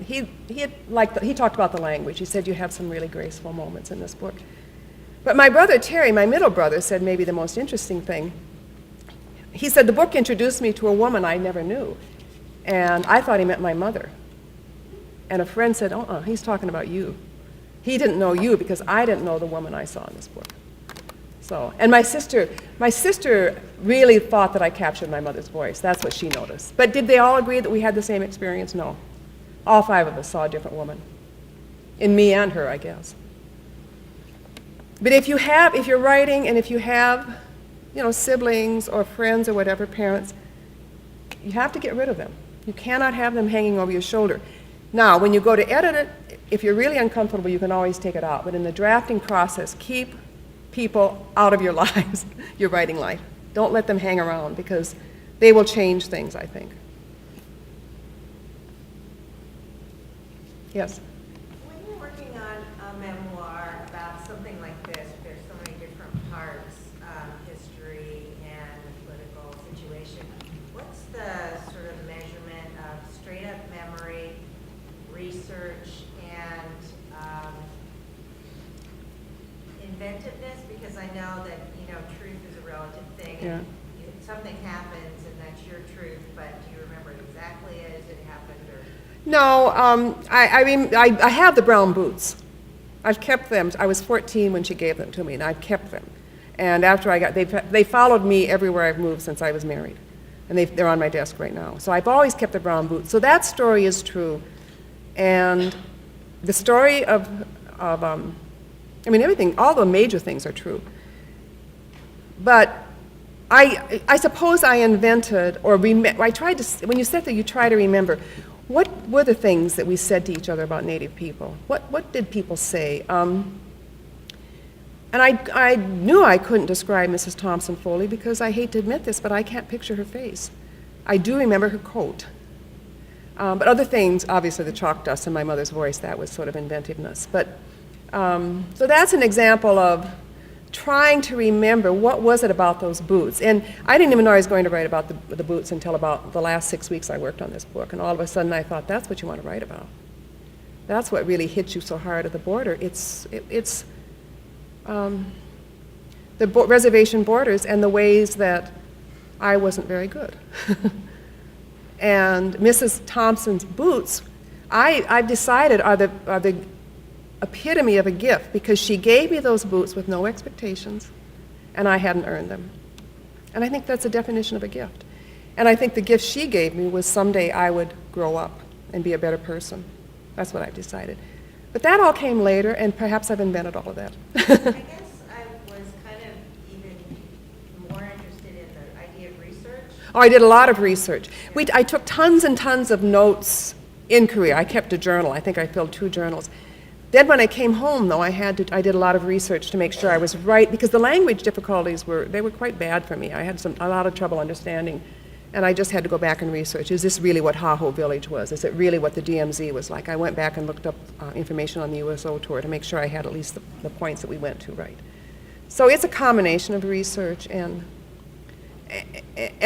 talked about the language. He said, "You have some really graceful moments in this book." But my brother, Terry, my middle brother, said maybe the most interesting thing. He said, "The book introduced me to a woman I never knew, and I thought he meant my mother." And a friend said, he's talking about you. He didn't know you because I didn't know the woman I saw in this book. So, and my sister really thought that I captured my mother's voice. That's what she noticed. But did they all agree that we had the same experience? No. All 5 of us saw a different woman. In me and her, I guess. But if you're writing and if you have, siblings or friends or whatever, parents, you have to get rid of them. You cannot have them hanging over your shoulder. Now, when you go to edit it, if you're really uncomfortable, you can always take it out. But in the drafting process, keep people out of your lives, your writing life. Don't let them hang around because they will change things, I think. Yes? When you're working on a memoir about something like this, there's so many different parts, history and political situation. What's the sort of measurement of straight-up memory, research, and inventiveness? Because I know that truth is a relative thing. Yeah. And something happens, and that's your truth. But do you remember exactly as it happened, or? No, I have the brown boots. I've kept them. I was 14 when she gave them to me, and I've kept them. And after they followed me everywhere I've moved since I was married, and they're on my desk right now. So I've always kept the brown boots. So that story is true, and the story of everything, all the major things are true. But I suppose I invented, or I tried to, when you said that you try to remember, what were the things that we said to each other about Native people? What did people say? And I knew I couldn't describe Mrs. Thompson Foley because I hate to admit this, but I can't picture her face. I do remember her coat. But other things, obviously the chalk dust and my mother's voice, that was sort of inventiveness. But, so that's an example of trying to remember what was it about those boots. And I didn't even know I was going to write about the boots until about the last 6 weeks I worked on this book. And all of a sudden I thought, that's what you want to write about. That's what really hits you so hard at the border. It's the reservation borders and the ways that I wasn't very good. And Mrs. Thompson's boots, I've decided are the epitome of a gift, because she gave me those boots with no expectations, and I hadn't earned them. And I think that's a definition of a gift. And I think the gift she gave me was someday I would grow up and be a better person. That's what I've decided. But that all came later, and perhaps I've invented all of that. I guess I was kind of even more interested in the idea of research. Oh, I did a lot of research. I took tons and tons of notes in Korea. I kept a journal. I think I filled 2 journals. Then when I came home, though, I did a lot of research to make sure I was right, because the language difficulties were quite bad for me. I had a lot of trouble understanding, and I just had to go back and research. Is this really what Haho Village was? Is it really what the DMZ was like? I went back and looked up information on the USO tour to make sure I had at least the points that we went to right. So it's a combination of research and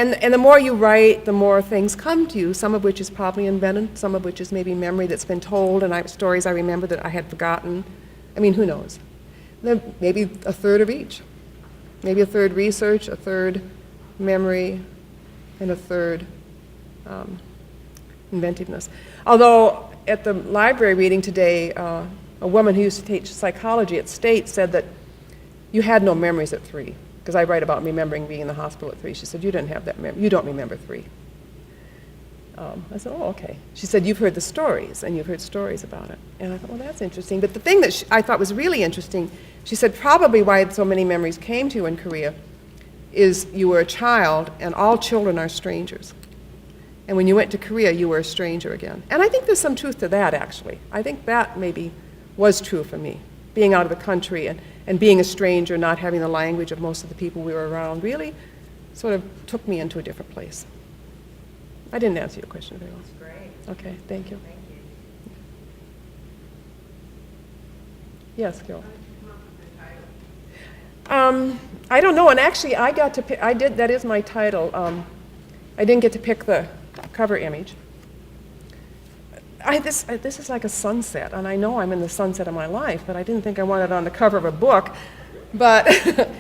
the more you write, the more things come to you, some of which is probably invented, some of which is maybe memory that's been told, and stories I remember that I had forgotten. I mean, who knows? Maybe a third of each. Maybe a third research, a third memory, and a third inventiveness. Although at the library reading today, a woman who used to teach psychology at State said that you had no memories at 3. Because I write about remembering being in the hospital at 3. She said, you didn't have that memory. You don't remember 3. I said, oh, okay. She said, you've heard the stories, and you've heard stories about it. And I thought, well, that's interesting. But the thing that I thought was really interesting, she said, probably why so many memories came to you in Korea is you were a child, and all children are strangers. And when you went to Korea, you were a stranger again. And I think there's some truth to that, actually. I think that maybe was true for me. Being out of the country and being a stranger, not having the language of most of the people we were around, really sort of took me into a different place. I didn't answer your question very well. That's great. Okay, thank you. Thank you. Yes, Carol. How did you come up with the title? I don't know, and actually I got to pick, that is my title. I didn't get to pick the cover image. This is like a sunset, and I know I'm in the sunset of my life, but I didn't think I wanted it on the cover of a book. But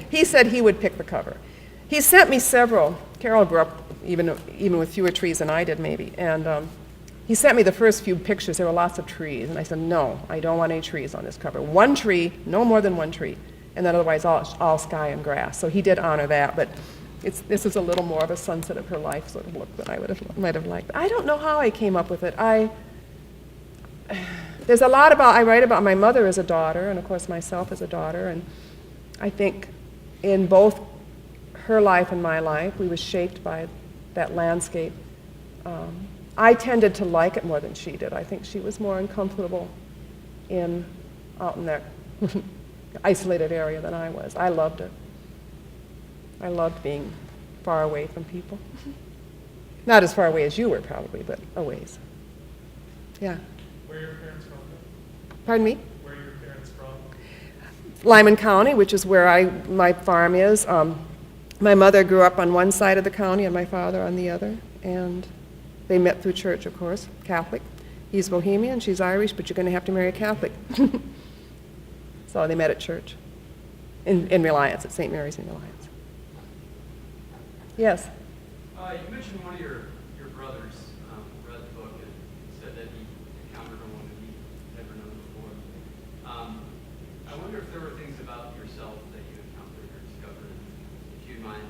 he said he would pick the cover. He sent me several. Carol grew up even with fewer trees than I did, maybe. And he sent me the first few pictures. There were lots of trees, and I said, no, I don't want any trees on this cover. 1 tree, no more than 1 tree, and then otherwise all sky and grass. So he did honor that, but this is a little more of a sunset of her life sort of look than I might have liked. I don't know how I came up with it. There's a lot I write about my mother as a daughter, and of course myself as a daughter, and I think in both her life and my life, we were shaped by that landscape. I tended to like it more than she did. I think she was more uncomfortable out in that isolated area than I was. I loved it. I loved being far away from people. Not as far away as you were probably, but a ways. Yeah. Where are your parents from? Pardon me? Where are your parents from? Lyman County, which is where my farm is. My mother grew up on one side of the county and my father on the other, and they met through church, of course, Catholic. He's Bohemian, she's Irish, but you're going to have to marry a Catholic. So they met at church, in Reliance, at St. Mary's in Reliance. Yes? You mentioned one of your brothers read the book and said that he encountered a woman he'd never known before. I wonder if there were things about yourself that you encountered or discovered. If you'd mind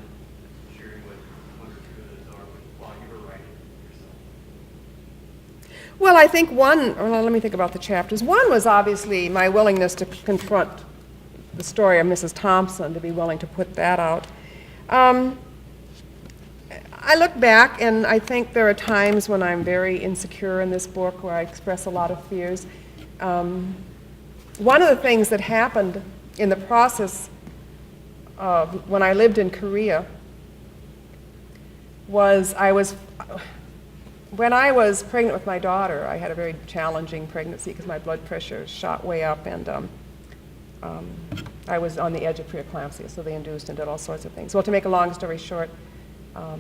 sharing what one or two of those are while you were writing yourself. Well, I think let me think about the chapters. One was obviously my willingness to confront the story of Mrs. Thompson, to be willing to put that out. I look back, and I think there are times when I'm very insecure in this book, where I express a lot of fears. One of the things that happened in the process of when I lived in Korea was when I was pregnant with my daughter, I had a very challenging pregnancy because my blood pressure shot way up, and I was on the edge of preeclampsia, so they induced and did all sorts of things. Well, to make a long story short, I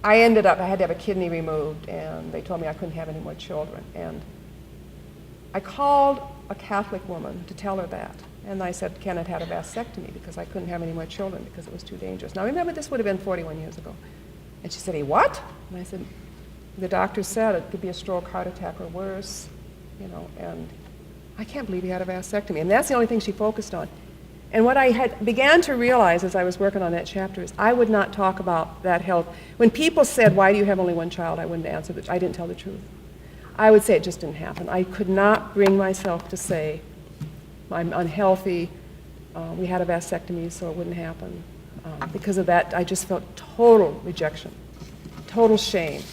had to have a kidney removed, and they told me I couldn't have any more children. And I called a Catholic woman to tell her that. And I said, can it have a vasectomy, because I couldn't have any more children because it was too dangerous. Now remember, this would have been 41 years ago. And she said, what? And I said, the doctor said it could be a stroke, heart attack, or worse, and I can't believe he had a vasectomy. And that's the only thing she focused on. And what I began to realize as I was working on that chapter is I would not talk about that health. When people said, why do you have only one child, I wouldn't answer that. I didn't tell the truth. I would say it just didn't happen. I could not bring myself to say, I'm unhealthy, we had a vasectomy, so it wouldn't happen. Because of that, I just felt total rejection, total shame.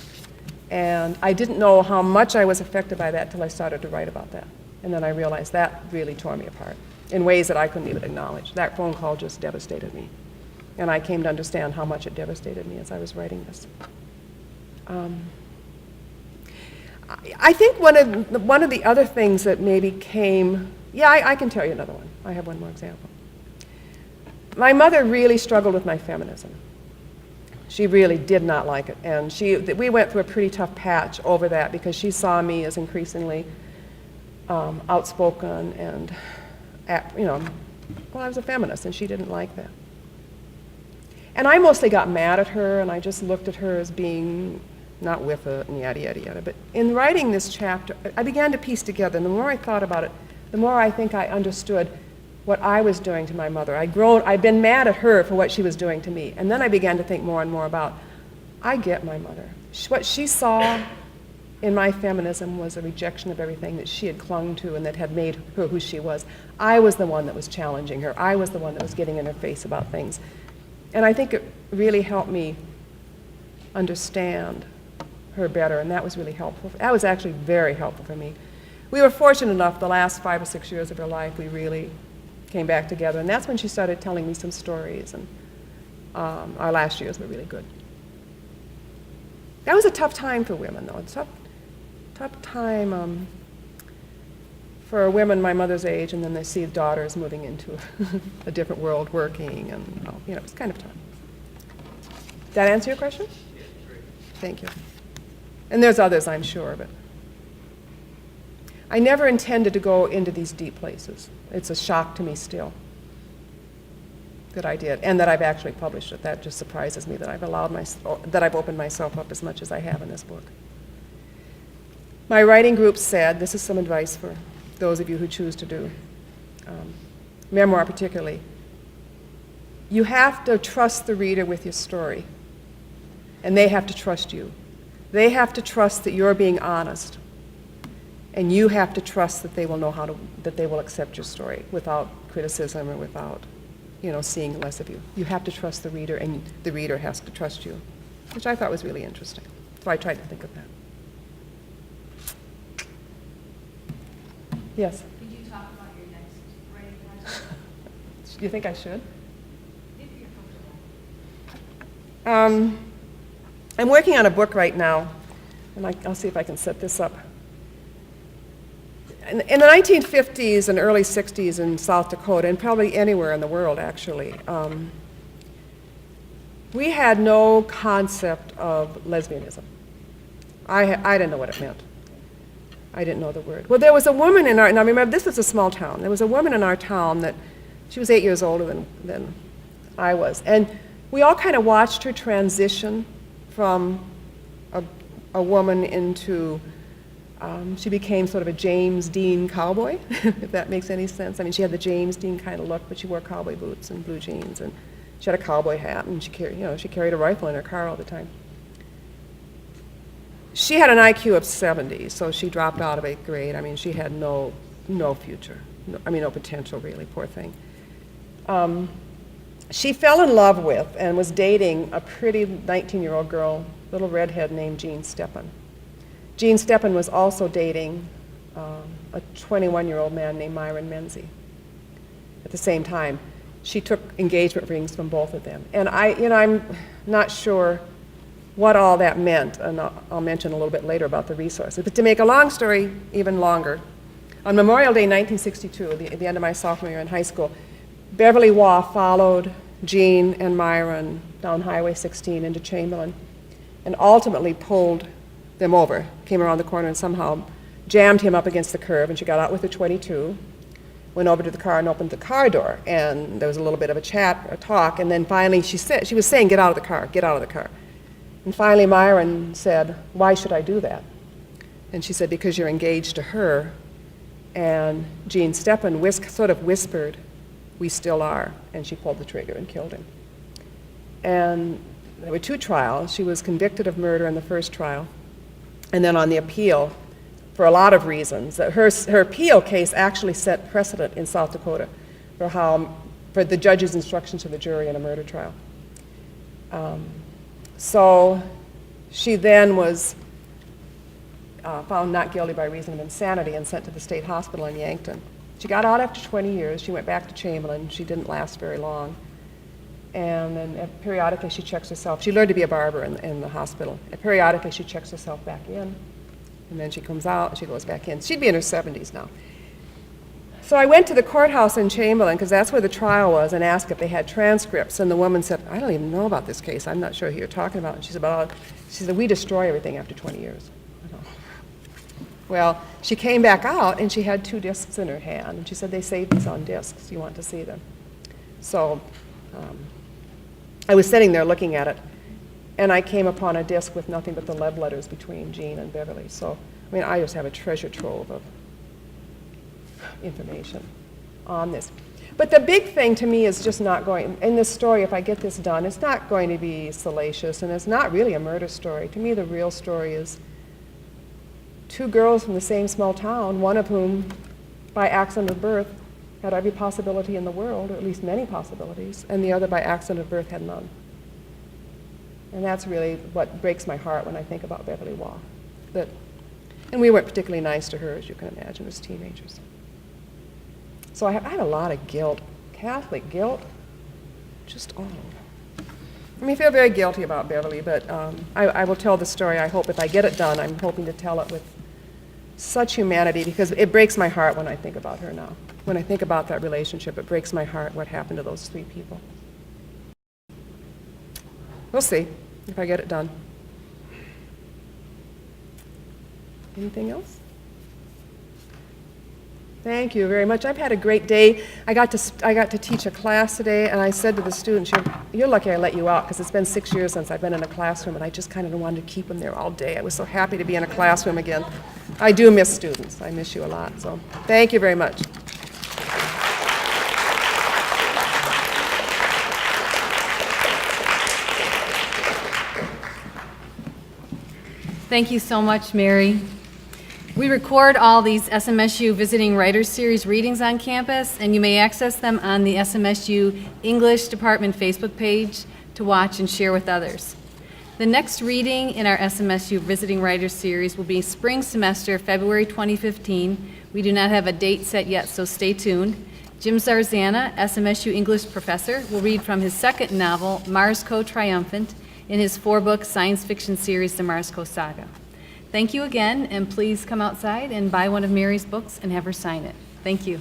And I didn't know how much I was affected by that till I started to write about that. And then I realized that really tore me apart in ways that I couldn't even acknowledge. That phone call just devastated me. And I came to understand how much it devastated me as I was writing this. I think one of the other things that maybe came, I can tell you another one. I have one more example. My mother really struggled with my feminism. She really did not like it. And we went through a pretty tough patch over that because she saw me as increasingly outspoken and, I was a feminist, and she didn't like that. And I mostly got mad at her, and I just looked at her as being not with it, and yada, yada, yada. But in writing this chapter, I began to piece together, and the more I thought about it, the more I think I understood what I was doing to my mother. I'd been mad at her for what she was doing to me. And then I began to think more and more about, I get my mother. What she saw in my feminism was a rejection of everything that she had clung to and that had made her who she was. I was the one that was challenging her. I was the one that was getting in her face about things. And I think it really helped me understand her better, and that was really helpful. That was actually very helpful for me. We were fortunate enough the last 5 or 6 years of her life, we really came back together, and that's when she started telling me some stories, and our last years were really good. That was a tough time for women, though. It's a tough time for women my mother's age, and then they see daughters moving into a different world, working, and it was kind of tough. Did that answer your question? Yeah, great. Thank you. And there's others, I'm sure, but I never intended to go into these deep places. It's a shock to me still that I did, and that I've actually published it. That just surprises me that I've opened myself up as much as I have in this book. My writing group said, this is some advice for those of you who choose to do memoir particularly, you have to trust the reader with your story, and they have to trust you. They have to trust that you're being honest, and you have to trust that they will know that they will accept your story without criticism or without, seeing less of you. You have to trust the reader, and the reader has to trust you, which I thought was really interesting. So I tried to think of that. Yes? Could you talk about your next writing project? You think I should? If you're comfortable. I'm working on a book right now, and I'll see if I can set this up. In the 1950s and early 60s in South Dakota, and probably anywhere in the world actually, we had no concept of lesbianism. I didn't know what it meant. I didn't know the word. Well, there was a woman now remember, this was a small town. There was a woman in our town that, she was 8 years older than I was. And we all kind of watched her transition from a woman into, she became sort of a James Dean cowboy, if that makes any sense. I mean, she had the James Dean kind of look, but she wore cowboy boots and blue jeans, and she had a cowboy hat, and she carried a rifle in her car all the time. She had an IQ of 70, so she dropped out of 8th grade. I mean, she had no future. No potential, really, poor thing. she fell in love with and was dating a pretty 19-year-old girl, little redhead named Jean Stepan. Jean Stepan was also dating a 21-year-old man named Myron Menzies. At the same time, she took engagement rings from both of them. And I'm not sure what all that meant, and I'll mention a little bit later about the resources. But to make a long story even longer, on Memorial Day 1962, at the end of my sophomore year in high school, Beverly Waugh followed Jean and Myron down Highway 16 into Chamberlain and ultimately pulled them over, came around the corner and somehow jammed him up against the curb, and she got out with a .22, went over to the car and opened the car door, and there was a little bit of a talk, and then finally she was saying, "Get out of the car, get out of the car." And finally Myron said, "Why should I do that?" And she said, "Because you're engaged to her." And Jean Stepan sort of whispered, "We still are," and she pulled the trigger and killed him. And there were 2 trials. She was convicted of murder in the first trial, and then on the appeal, for a lot of reasons. Her appeal case actually set precedent in South Dakota for the judge's instructions to the jury in a murder trial. So she then was found not guilty by reason of insanity and sent to the state hospital in Yankton. She got out after 20 years. She went back to Chamberlain. She didn't last very long. And then periodically she checks herself. She learned to be a barber in the hospital. And periodically she checks herself back in. And then she comes out and she goes back in. She'd be in her 70s now. So I went to the courthouse in Chamberlain, because that's where the trial was, and asked if they had transcripts. And the woman said, "I don't even know about this case. I'm not sure who you're talking about." And she said, "We destroy everything after 20 years. Well, she came back out and she had 2 discs in her hand. And she said, "They saved these on discs. Do you want to see them?" So I was sitting there looking at it, and I came upon a disc with nothing but the love letters between Jean and Beverly. So, I mean, I just have a treasure trove of information on this. But the big thing to me is just not going, in this story, if I get this done, it's not going to be salacious, and it's not really a murder story. To me, the real story is 2 girls from the same small town, one of whom, by accident of birth, had every possibility in the world, or at least many possibilities, and the other, by accident of birth, had none. And that's really what breaks my heart when I think about Beverly Waugh. And we weren't particularly nice to her, as you can imagine, as teenagers. So I have a lot of guilt, Catholic guilt, just all over. I mean, I feel very guilty about Beverly, but I will tell the story, I hope, if I get it done. I'm hoping to tell it with such humanity, because it breaks my heart when I think about her now. When I think about that relationship, it breaks my heart what happened to those 3 people. We'll see if I get it done. Anything else? Thank you very much. I've had a great day. I got to teach a class today, and I said to the students, "You're lucky I let you out, because it's been 6 years since I've been in a classroom, and I just kind of wanted to keep them there all day. I was so happy to be in a classroom again." I do miss students. I miss you a lot. So thank you very much. Thank you so much, Mary. We record all these SMSU Visiting Writers Series readings on campus, and you may access them on the SMSU English Department Facebook page to watch and share with others. The next reading in our SMSU Visiting Writers Series will be spring semester, February 2015. We do not have a date set yet, so stay tuned. Jim Zarzana, SMSU English professor, will read from his 2nd novel, Mars Co. Triumphant, in his 4-book science fiction series, The Mars Co. Saga. Thank you again, and please come outside and buy one of Mary's books and have her sign it. Thank you.